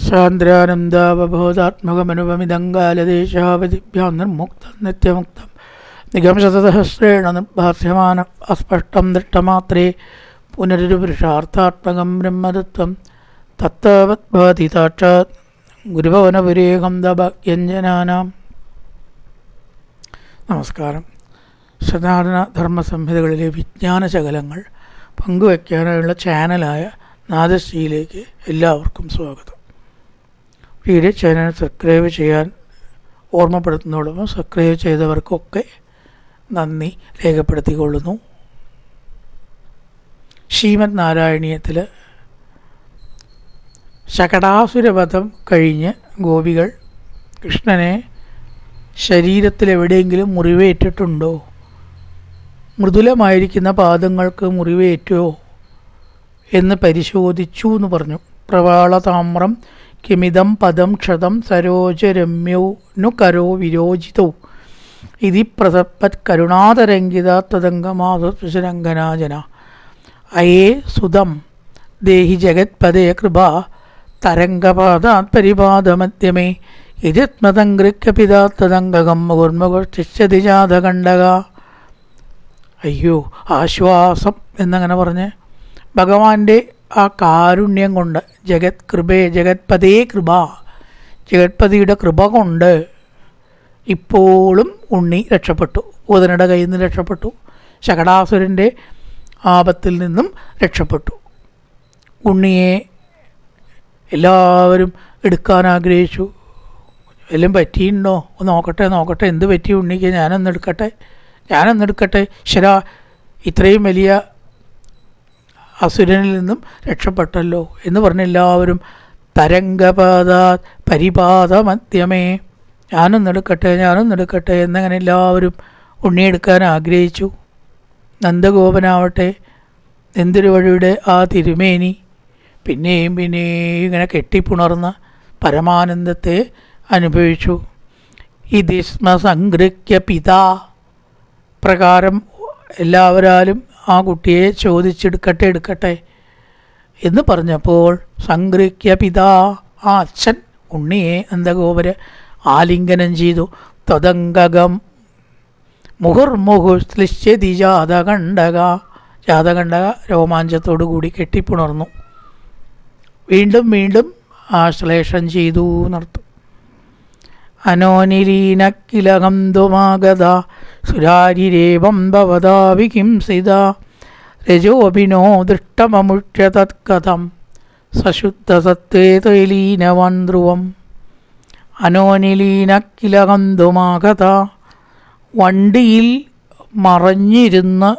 സാന്ദ്രാനന്ദാവബോധാത്മകമനുപമിതങ്കാലദേശാവതിഭ്യാം നിർമുക്തം നിത്യമുക്തം നിഗംശതസഹസ്രേണ നിർഭാസ്യമാനം അസ്പഷ്ടം ദൃഷ്ടമാത്രേ പുനരുപുരുഷാർത്ഥാത്മകം ബ്രഹ്മതത്വം തത്തവദ്ഭവതി സാക്ഷാത് ഗുരുഭവനപുരേകം ദഭ്യഞ്ജനാനാം. നമസ്കാരം. സനാതന ധർമ്മസംഹിതകളിലെ വിജ്ഞാനശകലങ്ങൾ പങ്കുവയ്ക്കാനായുള്ള ചാനലായ നാദശ്രീയിലേക്ക് എല്ലാവർക്കും സ്വാഗതം. വീഡിയോ ചാനൽ സബ്സ്ക്രൈബ് ചെയ്യാൻ ഓർമ്മപ്പെടുത്തുന്നതോടൊപ്പം സബ്സ്ക്രൈബ് ചെയ്തവർക്കൊക്കെ നന്ദി രേഖപ്പെടുത്തിക്കൊള്ളുന്നു. ശ്രീമദ് നാരായണീയത്തിൽ ശകടാസുരവധം കഴിഞ്ഞ് ഗോപികൾ കൃഷ്ണനെ ശരീരത്തിലെവിടെയെങ്കിലും മുറിവേറ്റിട്ടുണ്ടോ, മൃദുലമായിരിക്കുന്ന പാദങ്ങൾക്ക് മുറിവേറ്റോ എന്ന് പരിശോധിച്ചു എന്ന് പറഞ്ഞു. പ്രവാളതാമ്രം കിമിതം പദം ക്ഷതം സരോജരമ്യൗ നു കരോ വിരോചിതൗ ഇതി പ്രസപ്പത് കരുണാതരംഗിത തദംഗമാതുരംഗനാജന അയേ സുതം ദേഹി ജഗത്പദേ കൃപ തരംഗപാദാത് പരിപാദമധ്യമേ യജത്മതംഗൃക്കപിതാ തദംഗകം മുകുർമുകുർശിഷ്യതി ജാതകണ്ഡക. അയ്യോ ആശ്വാസം എന്നങ്ങനെ പറഞ്ഞ് ഭഗവാന്റെ ആ കാരുണ്യം കൊണ്ട് ജഗത്പദേ കൃപ, ജഗത്പതിയുടെ കൃപ കൊണ്ട് ഇപ്പോഴും ഉണ്ണി രക്ഷപ്പെട്ടു. ഉദനയുടെ കയ്യിൽ നിന്ന് രക്ഷപ്പെട്ടു. ശകടാസുരൻ്റെ ആപത്തിൽ നിന്നും രക്ഷപ്പെട്ടു. ഉണ്ണിയെ എല്ലാവരും എടുക്കാൻ ആഗ്രഹിച്ചു. എല്ലാം പറ്റിയിട്ടുണ്ടോ നോക്കട്ടെ, എന്ത് പറ്റി ഉണ്ണിക്ക്, ഞാനൊന്നെടുക്കട്ടെ. ശരാ, ഇത്രയും വലിയ അസുരനിൽ നിന്നും രക്ഷപ്പെട്ടല്ലോ എന്ന് പറഞ്ഞ് എല്ലാവരും തരംഗപാദാ പരിപാദമധ്യമേ, ഞാനൊന്നെടുക്കട്ടെ എന്നങ്ങനെ എല്ലാവരും ഉണ്ണിയെടുക്കാൻ ആഗ്രഹിച്ചു. നന്ദഗോപനാവട്ടെ എന്തൊരു വഴിയുടെ ആ തിരുമേനി പിന്നെയും ഇങ്ങനെ കെട്ടിപ്പുണർന്ന് പരമാനന്ദത്തെ അനുഭവിച്ചു. ഇതിസ്മ സംഗൃഹ്യ പിതാ പ്രകാരം എല്ലാവരാലും ആ കുട്ടിയെ ചോദിച്ചെടുക്കട്ടെ എന്ന് പറഞ്ഞപ്പോൾ സംഗൃഹ്യ പിതാ, ആ അച്ഛൻ ഉണ്ണിയെ നന്ദഗോപര് ആലിംഗനം ചെയ്തു. തദംഗകം മുഹുർമുഹുശ്ലിഷ്യതി ജാതകണ്ഡക രോമാഞ്ചത്തോടു കൂടി കെട്ടിപ്പുണർന്നു. വീണ്ടും ആശ്ലേഷം ചെയ്തു എന്നർത്ഥം. അനോനിലീനക്കിലകം ദ്വമാഗത സുരാരിരേവം ഭവതാ വിഹിംസിത രജോഭിനോ ദൃഷ്ടമമുഷ്യ തത്കഥം സശുദ്ധസത്വേ ത്വലീനവൻ ധ്രുവം. അനോനിലീനക്കിലകം ദ്വമാഗത, വണ്ടിയിൽ മറഞ്ഞിരുന്ന്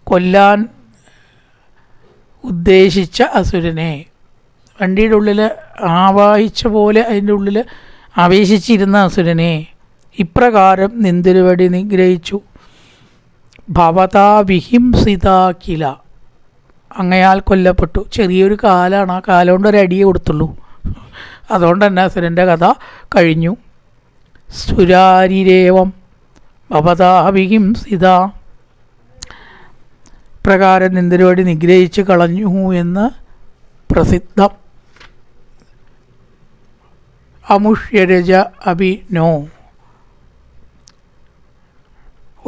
കൊല്ലാൻ ഉദ്ദേശിച്ച അസുരനെ, വണ്ടിയുടെ ഉള്ളിൽ ആവാഹിച്ച പോലെ അതിൻ്റെ ഉള്ളിൽ ആവേശിച്ചിരുന്ന അസുരനെ ഇപ്രകാരം നിന്തിരുവടി നിഗ്രഹിച്ചു. ഭവതാ വിഹിംസിതാ കില, അങ്ങയാൽ കൊല്ലപ്പെട്ടു. ചെറിയൊരു കാലാണ്, ആ കാലം കൊണ്ട് ഒരടിയേ കൊടുത്തുള്ളൂ. അതുകൊണ്ട് തന്നെ അസുരൻ്റെ കഥ കഴിഞ്ഞു. സുരാരിരേവം ഭവതാ വിഹിംസിത, പ്രകാരം നിന്തിരുവടി നിഗ്രഹിച്ച് കളഞ്ഞു എന്ന് പ്രസിദ്ധം. അമുഷ്യരജ അഭിനോ,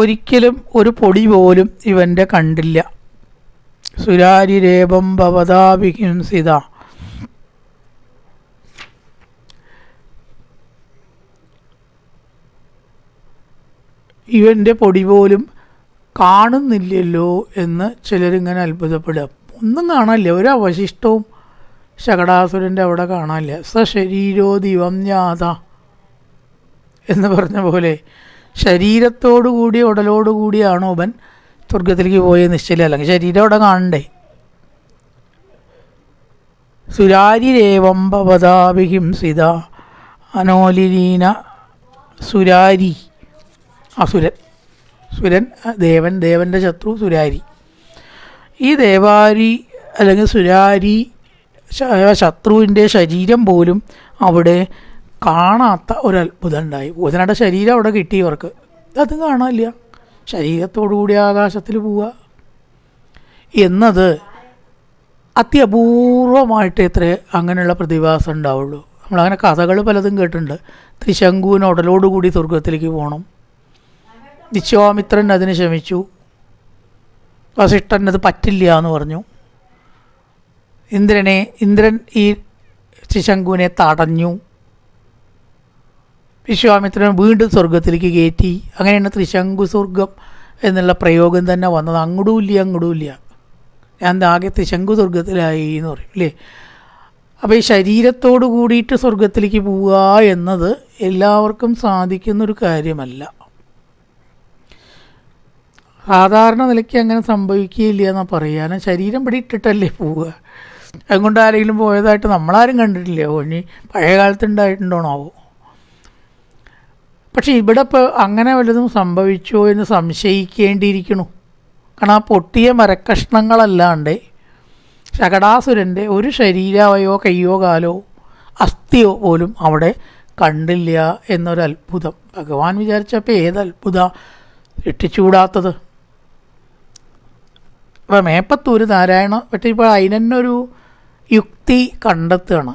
ഒരിക്കലും ഒരു പൊടി പോലും ഇവൻ്റെ കണ്ടില്ല. സുരാരിരേവം ഭവതാ വിഹിംസിത, ഇവൻ്റെ പൊടി പോലും കാണുന്നില്ലല്ലോ എന്ന് ചിലരിങ്ങനെ അത്ഭുതപ്പെടുക. ഒന്നും കാണാനില്ല, ഒരു അവശിഷ്ടവും ശകടാസുരൻ്റെ അവിടെ കാണാനില്ല. സശരീരോ ദിവം ജ്ഞാത എന്ന് പറഞ്ഞ പോലെ ശരീരത്തോടുകൂടി ഉടലോടുകൂടിയാണോ അവൻ സ്വർഗത്തിലേക്ക് പോയ നിശ്ചയം, അല്ലെങ്കിൽ ശരീരം അവിടെ കാണണ്ടേ. സുരാരിരേവം ഭവതാ വിഹിംസിത അനോലിലീന. സുരാരി സുരൻ ദേവൻ്റെ ശത്രു സുരാരി. ഈ ദേവാരി അല്ലെങ്കിൽ സുരാരി ശത്രുവിൻ്റെ ശരീരം പോലും അവിടെ കാണാത്ത ഒരത്ഭുതം ഉണ്ടായി. ബുധനയുടെ ശരീരം അവിടെ കിട്ടി ഇവർക്ക്, അത് കാണാനില്ല. ശരീരത്തോടു കൂടി ആകാശത്തിൽ പോവുക എന്നത് അത്യപൂർവമായിട്ട് എത്ര അങ്ങനെയുള്ള പ്രതിഭാസം ഉണ്ടാവുള്ളൂ. നമ്മളങ്ങനെ കഥകൾ പലതും കേട്ടിട്ടുണ്ട്. ത്രിശങ്കുവിന് ഉടലോടുകൂടി സ്വർഗത്തിലേക്ക് പോകണം. വിശ്വാമിത്രൻ അതിന് ശ്രമിച്ചു. വസിഷ്ഠൻ അത് പറ്റില്ല എന്ന് പറഞ്ഞു. ഇന്ദ്രൻ ഈ ത്രിശങ്കുവിനെ തടഞ്ഞു. വിശ്വാമിത്രൻ വീണ്ടും സ്വർഗത്തിലേക്ക് കയറ്റി. അങ്ങനെയാണ് ത്രിശങ്കു സ്വർഗം എന്നുള്ള പ്രയോഗം തന്നെ വന്നത്. അങ്ങോട്ടുമില്ല ഞാൻ ആകെ ത്രിശങ്കു സ്വർഗത്തിലായി എന്ന് പറയും അല്ലേ. അപ്പോൾ ഈ ശരീരത്തോട് കൂടിയിട്ട് സ്വർഗത്തിലേക്ക് പോവുക എന്നത് എല്ലാവർക്കും സാധിക്കുന്നൊരു കാര്യമല്ല. സാധാരണ നിലയ്ക്ക് അങ്ങനെ സംഭവിക്കുകയില്ല എന്നാണ് പറയുക. ശരീരം ഇവിടെ ഇട്ടിട്ടല്ലേ പോവുക. അതുകൊണ്ട് ആരെങ്കിലും പോയതായിട്ട് നമ്മളാരും കണ്ടിട്ടില്ല. ഇനി പഴയ കാലത്ത് ഉണ്ടായിട്ടുണ്ടോണാവോ. പക്ഷെ ഇവിടെ ഇപ്പോൾ അങ്ങനെ വല്ലതും സംഭവിച്ചോ എന്ന് സംശയിക്കേണ്ടിയിരിക്കണു. കാരണം ആ പൊട്ടിയ മരക്കഷ്ണങ്ങളല്ലാണ്ട് ശകടാസുരൻ്റെ ഒരു ശരീരാവയോ കയ്യോ കാലോ അസ്ഥിയോ പോലും അവിടെ കണ്ടില്ല എന്നൊരത്ഭുതം. ഭഗവാൻ വിചാരിച്ചപ്പോൾ ഏതത്ഭുതം ഇട്ടിച്ചൂടാത്തത്. അപ്പോൾ മേപ്പത്തൂർ നാരായണ പക്ഷേ ഇപ്പോൾ അതിനൊരു യുക്തി കണ്ടെത്തുകയാണ്.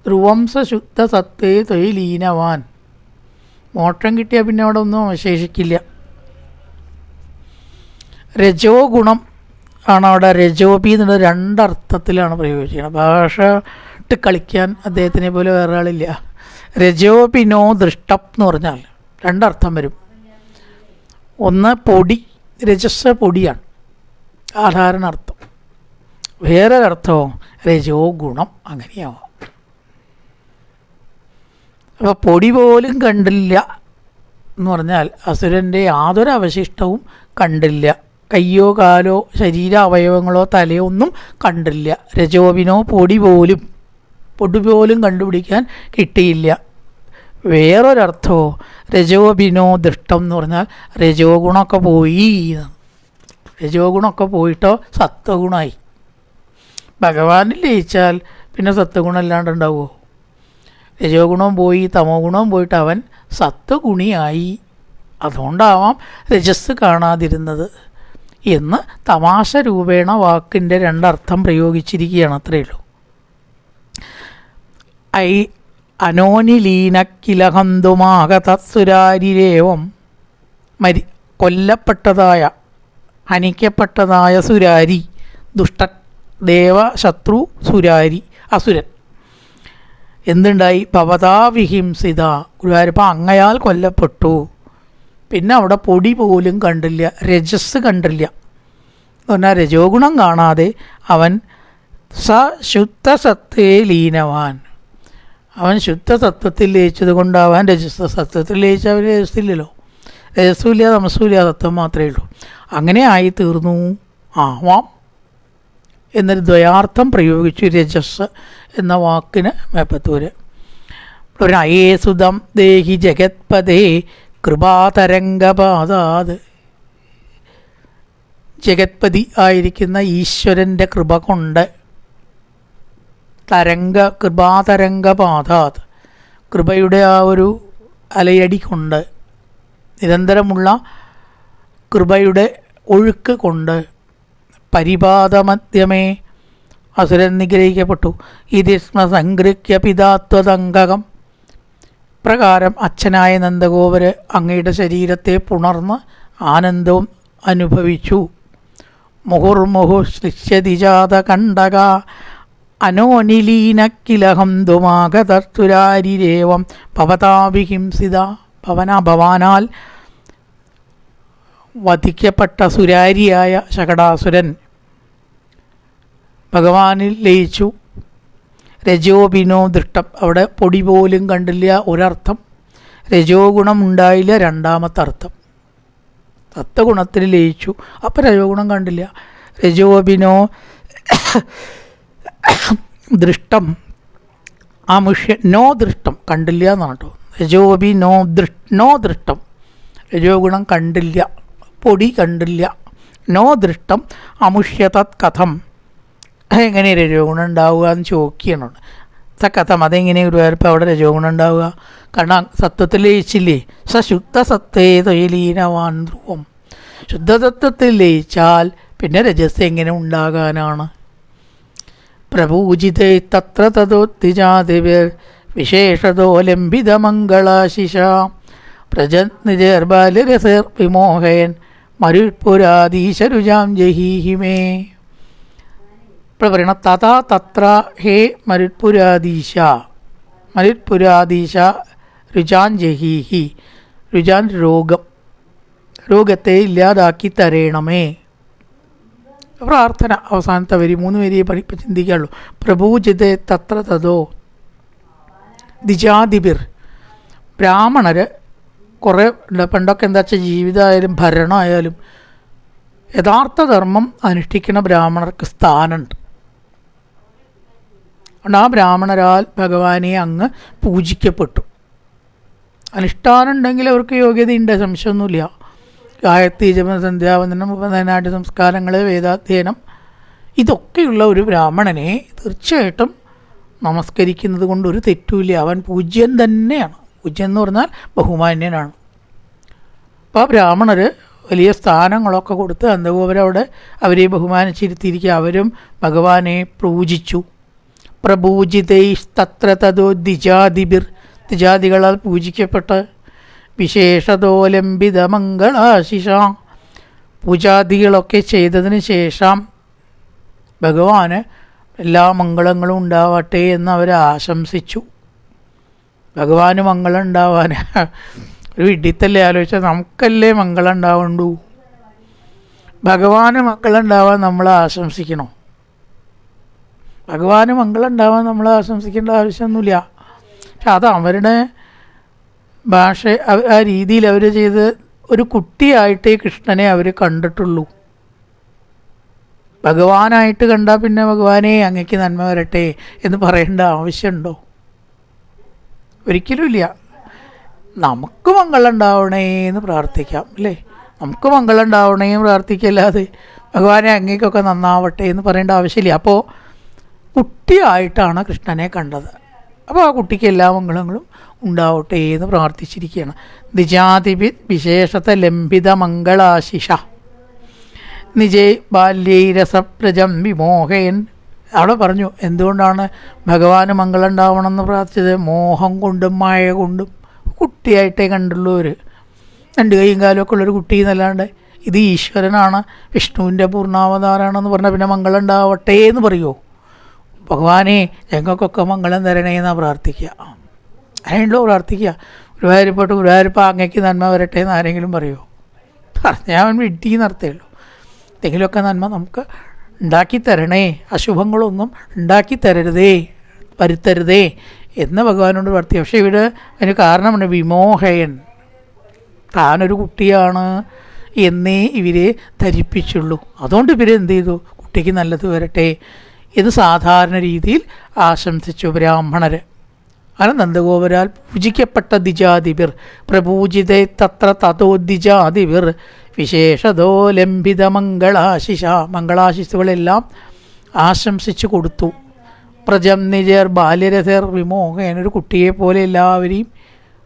ധ്രുവംസ ശുദ്ധ സത്തേ തൊഴിലീനവാൻ. മോക്ഷം കിട്ടിയാൽ പിന്നെ അവിടെ ഒന്നും അവശേഷിക്കില്ല. രജോ ഗുണം ആണ് അവിടെ. രജോപി എന്നുള്ള രണ്ടർത്ഥത്തിലാണ് പ്രയോഗിച്ചിരിക്കുന്നത്. ഭാഷ ഇട്ട് കളിക്കാൻ അദ്ദേഹത്തിനെ പോലെ വേറെ ആളില്ല. രജോപിനോ ദൃഷ്ടം എന്ന് പറഞ്ഞാൽ രണ്ടർത്ഥം വരും. ഒന്ന് പൊടി, രജസ് പൊടിയാണ് സാധാരണ അർത്ഥം. വേറൊരർത്ഥമോ രജോ ഗുണം അങ്ങനെയാവാം. അപ്പോൾ പൊടി പോലും കണ്ടില്ല എന്ന് പറഞ്ഞാൽ അസുരൻ്റെ യാതൊരു അവശിഷ്ടവും കണ്ടില്ല. കയ്യോ കാലോ ശരീര അവയവങ്ങളോ തലയോ ഒന്നും കണ്ടില്ല. രജോവിനോ പൊടി പോലും കണ്ടുപിടിക്കാൻ കിട്ടിയില്ല. വേറൊരർത്ഥമോ രജോബിനോ ദൃഷ്ടം എന്ന് പറഞ്ഞാൽ രജോ ഗുണമൊക്കെ പോയി. രജോ ഗുണമൊക്കെ പോയിട്ടോ സത്വഗുണമായി. ഭഗവാനിൽ ലയിച്ചാൽ പിന്നെ സത്വഗുണം അല്ലാണ്ട് ഉണ്ടാവുമോ? രജോ ഗുണവും പോയി തമോ ഗുണവും പോയിട്ട് അവൻ സത്വഗുണിയായി. അതുകൊണ്ടാവാം രജസ് കാണാതിരുന്നത് എന്ന് തമാശ രൂപേണ വാക്കിൻ്റെ രണ്ടർത്ഥം പ്രയോഗിച്ചിരിക്കുകയാണ്. അത്രയേ ഉള്ളൂ. അനോനിലീനക്കിലഹന്തുമാകതസുരാരിരേവം കൊല്ലപ്പെട്ടതായ ഹനിക്കപ്പെട്ടതായ സുരാരി, ദുഷ്ടൻ, ദേവശത്രു സുരാരി, അസുരൻ എന്തുണ്ടായി? ഭവതാവിഹിംസിത, ഗുരുവായൂരപ്പ അങ്ങയാൽ കൊല്ലപ്പെട്ടു. പിന്നെ അവിടെ പൊടി പോലും കണ്ടില്ല, രജസ് കണ്ടില്ല എന്ന് പറഞ്ഞാൽ രജോ ഗുണം കാണാതെ അവൻ ശുദ്ധസത്തേ ലീനവാൻ. അവൻ ശുദ്ധസത്വത്തിൽ ലയിച്ചത് കൊണ്ടാവാൻ രജസ്. സത്വത്തിൽ ലയിച്ച അവൻ രജസ്സില്ലല്ലോ. രജസ്സുമില്ല തമസ്സുമില്ല, സത്വം മാത്രമേ ഉള്ളൂ. അങ്ങനെ ആയി തീർന്നു ആവാം എന്നൊരു ദ്വയാർത്ഥം പ്രയോഗിച്ചു രജസ് എന്ന വാക്കിന് മേപ്പത്തൂര്. ഒരു അയേസുതം ദേഹി ജഗത്പദേ കൃപാതരംഗപാദാത്. ജഗത്പതി ആയിരിക്കുന്ന ഈശ്വരൻ്റെ കൃപ കൊണ്ട്, കൃപാതരംഗപാദാത്, കൃപയുടെ ആ ഒരു അലയടി കൊണ്ട്, നിരന്തരമുള്ള കൃപയുടെ ഒഴുക്ക് കൊണ്ട്, പരിപാദമധ്യമേ അസുരൻ നിഗ്രഹിക്കപ്പെട്ടു. ഇതിസ്മ സംഗൃഹ്യ പിതാത്വതംഗകം. പ്രകാരം അച്ഛനായ നന്ദഗോപര് അങ്ങയുടെ ശരീരത്തെ പുണർന്ന് ആനന്ദവും അനുഭവിച്ചു. മുഹുർമുഹു ശ്ലിഷ്യതിജാത കണ്ടക അനോനിലീനക്കിലഹം ദുമാകതസ്തുരാരിരേവം ഭവതാവിഹിംസിത. ഭവാനാൽ വധിക്കപ്പെട്ട സുരാരിയായ ശകടാസുരൻ ഭഗവാനിൽ ലയിച്ചു. രജോബിനോ ദൃഷ്ടം, അവിടെ പൊടി പോലും കണ്ടില്ല ഒരർത്ഥം. രജോ ഗുണം ഉണ്ടായില്ല രണ്ടാമത്തെ അർത്ഥം. സത്വഗുണത്തിൽ ലയിച്ചു, അപ്പം രജോ ഗുണം കണ്ടില്ല. രജോബിനോ ദൃഷ്ടം, നോ ദൃഷ്ടം കണ്ടില്ല എന്നാണ് കേട്ടോ. രജോബി നോ ദൃഷ്ടം, രജോ ഗുണം കണ്ടില്ല, പൊടി കണ്ടില്ല. നോ ദൃഷ്ടം അമുഷ്യതത് കഥം. എങ്ങനെ രജോ ഗുണം ഉണ്ടാവുക എന്ന് ചോദിക്കണം. കഥം അതെങ്ങനെ ഗുരുവായൂരപ്പോൾ അവിടെ രജോ ഗുണം ഉണ്ടാവുക? കാരണം സത്വത്തിൽ ലയിച്ചില്ലേ. ശുദ്ധസത്തേ തൊഴിലീനവാൻ ധ്രുവം. ശുദ്ധതത്വത്തിൽ ലയിച്ചാൽ പിന്നെ രജസ് എങ്ങനെ ഉണ്ടാകാനാണ്? പ്രപൂജിതൈ തത്ര തതോദ്ധിജാതിഭിർ വിശേഷതോ ലംബിതമംഗളാശിഷ പ്രജനിജർബാലരസർ വിമോഹയൻ മരുത്പുരാധീശരുജാം ജഹീഹിമേ. ഇപ്പോൾ പറയണം തഥാ തത്ര ഹേ മരുത്പുരാധീശ, മരുത്പുരാധീശ രുജാൻ ജഹീഹി. രുജാൻ രോഗത്തെ ഇല്ലാതാക്കി തരേണമേ. പ്രാർത്ഥന അവസാനത്തെ വരി, 3 വരിയെ ചിന്തിക്കാനുള്ളൂ. പ്രഭൂജിതേ തത്ര തതോ ദിജാതിബിർ. ബ്രാഹ്മണർ കുറേ പണ്ടൊക്കെ എന്താ വെച്ചാൽ ജീവിതമായാലും ഭരണമായാലും യഥാർത്ഥ ധർമ്മം അനുഷ്ഠിക്കുന്ന ബ്രാഹ്മണർക്ക് സ്ഥാനമുണ്ട്. അതുകൊണ്ട് ആ ബ്രാഹ്മണരാൽ ഭഗവാനെ അങ്ങ് പൂജിക്കപ്പെട്ടു. അനുഷ്ഠാനം ഉണ്ടെങ്കിൽ അവർക്ക് യോഗ്യതയുണ്ട്, സംശയമൊന്നുമില്ല. ഗായത്രി ജപ സന്ധ്യാവന്ദനം ഉപനയനാട്യ സംസ്കാരങ്ങൾ വേദാധ്യയനം ഇതൊക്കെയുള്ള ഒരു ബ്രാഹ്മണനെ തീർച്ചയായിട്ടും നമസ്കരിക്കുന്നത് കൊണ്ട് ഒരു തെറ്റുമില്ല. അവൻ പൂജ്യൻ തന്നെയാണ്. പൂജ്യൻ എന്ന് പറഞ്ഞാൽ ബഹുമാന്യനാണ്. അപ്പോൾ ആ ബ്രാഹ്മണർ വലിയ സ്ഥാനങ്ങളൊക്കെ കൊടുത്ത് നന്ദഗോപരവിടെ അവരെ ബഹുമാനിച്ചിരുത്തിയിരിക്കുക. അവരും ഭഗവാനെ പൂജിച്ചു. പ്രപൂജിതൈസ്തത്ര തതോ ദ്വിജാതിബിർ. ദ്വിജാതികളാൽ പൂജിക്കപ്പെട്ട് വിശേഷതോലംബിത മംഗളാശിഷ. പൂജാദികളൊക്കെ ചെയ്തതിന് ശേഷം ഭഗവാന് എല്ലാ മംഗളങ്ങളും ഉണ്ടാവട്ടെ എന്ന് അവർ ആശംസിച്ചു. ഭഗവാന് മംഗളം ഉണ്ടാവാൻ ഒരു വിഡിത്തല്ലേ ആലോചിച്ചാൽ നമുക്കല്ലേ മംഗളം ഉണ്ടാവണ്ടു. ഭഗവാന് മംഗളം ഉണ്ടാവാൻ നമ്മൾ ആശംസിക്കണം. ഭഗവാന് മംഗളം ഉണ്ടാവാൻ നമ്മൾ ആശംസിക്കേണ്ട ആവശ്യമൊന്നുമില്ല. പക്ഷെ അത് അവരുടെ ഭാഷ ആ രീതിയിൽ അവർ ചെയ്ത് ഒരു കുട്ടിയായിട്ടേ കൃഷ്ണനെ അവർ കണ്ടിട്ടുള്ളൂ. ഭഗവാനായിട്ട് കണ്ടാൽ പിന്നെ ഭഗവാനെ അങ്ങയ്ക്ക് നന്മ വരട്ടെ എന്ന് പറയേണ്ട ആവശ്യമുണ്ടോ? ഒരിക്കലുമില്ല. നമുക്ക് മംഗളം ഉണ്ടാവണേ എന്ന് പ്രാർത്ഥിക്കാം, അല്ലേ? നമുക്ക് മംഗളം ഉണ്ടാവണേ എന്ന് പ്രാർത്ഥിക്കല്ലാതെ ഭഗവാനെ അങ്ങേക്കൊക്കെ നന്നാവട്ടെ എന്ന് പറയേണ്ട ആവശ്യമില്ല. അപ്പോൾ കുട്ടിയായിട്ടാണ് കൃഷ്ണനെ കണ്ടത്. അപ്പോൾ ആ കുട്ടിക്ക് എല്ലാ മംഗളങ്ങളും ഉണ്ടാവട്ടെ എന്ന് പ്രാർത്ഥിച്ചിരിക്കുകയാണ്. ദ്വിജാതിപി വിശേഷത ലംബിത മംഗളാശിഷ നിജേ ബാല്യൈരസപ്രജം വിമോഹയൻ. അവിടെ പറഞ്ഞു എന്തുകൊണ്ടാണ് ഭഗവാന് മംഗളം ഉണ്ടാവണമെന്ന് പ്രാർത്ഥിച്ചത്. മോഹം കൊണ്ടും മായ കൊണ്ടും. കുട്ടിയായിട്ടേ കണ്ടുള്ളൂ. ഒരു 2 കൈയും കാലുമൊക്കെ ഉള്ളൊരു കുട്ടി എന്നല്ലാണ്ട് ഇത് ഈശ്വരനാണ്, വിഷ്ണുവിൻ്റെ പൂർണ്ണാവതാരമാണെന്ന് പറഞ്ഞാൽ പിന്നെ മംഗളം ഉണ്ടാവട്ടെ എന്ന് പറയുമോ? ഭഗവാനെ ഞങ്ങൾക്കൊക്കെ മംഗളം തരണേ എന്നാണ് പ്രാർത്ഥിക്കുക. അതിനുണ്ടോ പ്രാർത്ഥിക്കുക? ഗുരുവായൂരപ്പ അങ്ങയ്ക്ക് നന്മ വരട്ടെ എന്ന് ആരെങ്കിലും പറയുമോ? പറഞ്ഞാൽ അവൻ വിഡ്ഢിന്ന് അർത്ഥമേ ഉള്ളൂ. എന്തെങ്കിലുമൊക്കെ നന്മ നമുക്ക് ഉണ്ടാക്കി തരണേ, അശുഭങ്ങളൊന്നും ഉണ്ടാക്കി തരരുതേ, വരുത്തരുതേ എന്ന് ഭഗവാനോട് പ്രാർത്ഥിക്കുക. പക്ഷേ ഇവിടെ അതിന് കാരണമുണ്ട്. വിമോഹയൻ, താനൊരു കുട്ടിയാണ് എന്നേ ഇവരെ ധരിപ്പിച്ചുള്ളൂ. അതുകൊണ്ട് ഇവരെന്ത് ചെയ്തു? കുട്ടിക്ക് നല്ലത് വരട്ടെ ഇത് സാധാരണ രീതിയിൽ ആശംസിച്ചു ബ്രാഹ്മണർ. അങ്ങനെ നന്ദഗോപരാൽ പൂജിക്കപ്പെട്ട ദ്വിജാതിബിർ. പ്രപൂജിതേ തത്ര തതോ ദ്വിജാതിബിർ വിശേഷതോ ലംബിത മംഗളാശിഷ. മംഗളാശിസുകളെല്ലാം ആശംസിച്ചു കൊടുത്തു. പ്രജം നിജർ ബാല്യരഥർ വിമോഹൻ. ഒരു കുട്ടിയെപ്പോലെ എല്ലാവരെയും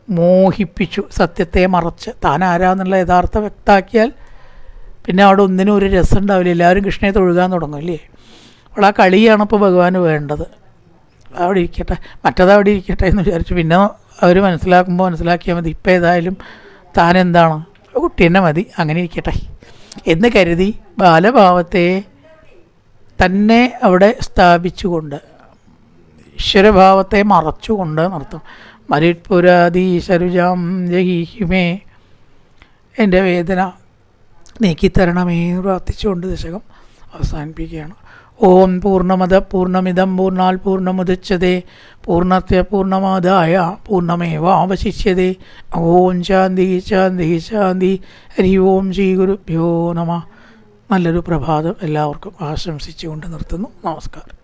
മോഹിപ്പിച്ചു. സത്യത്തെ മറച്ച് താൻ ആരാന്നുള്ള യഥാർത്ഥ വ്യക്തമാക്കിയാൽ പിന്നെ അവിടെ ഒന്നിനും ഒരു രസം ഉണ്ടാവില്ല. എല്ലാവരും കൃഷ്ണനെ തൊഴുകാൻ തുടങ്ങും, അല്ലേ? അപ്പോൾ ആ കളിയാണ് ഇപ്പോൾ ഭഗവാന് വേണ്ടത്. അവിടെ ഇരിക്കട്ടെ, മറ്റേതവിടെ ഇരിക്കട്ടെ എന്ന് വിചാരിച്ചു. പിന്നെ അവർ മനസ്സിലാക്കിയാൽ മതി. ഇപ്പം ഏതായാലും താൻ എന്താണ്, കുട്ടി തന്നെ മതി, അങ്ങനെ ഇരിക്കട്ടെ എന്ന് കരുതി ബാലഭാവത്തെ തന്നെ അവിടെ സ്ഥാപിച്ചുകൊണ്ട് ഈശ്വരഭാവത്തെ മറച്ചുകൊണ്ട് നടത്തും. മരുത്പുരാധീശരുജാം ജഹീഹിമേ. എൻ്റെ വേദന നീക്കിത്തരണമേ എന്ന് പ്രാർത്ഥിച്ചുകൊണ്ട് ദശകം അവസാനിപ്പിക്കുകയാണ്. ഓം പൂർണ്ണമദ പൂർണ്ണമിദം പൂർണ്ണാൽ പൂർണ്ണമുദച്യതേ പൂർണ്ണസ്യ പൂർണ്ണമാദായ പൂർണ്ണമേവാവശിഷ്യതേ. ഓം ശാന്തി ശാന്തി ശാന്തി. ഹരി ഓം ശ്രീ ഗുരുഭ്യോ നമഃ. നല്ലൊരു പ്രഭാതം എല്ലാവർക്കും ആശംസിച്ചുകൊണ്ട് നിർത്തുന്നു. നമസ്കാരം.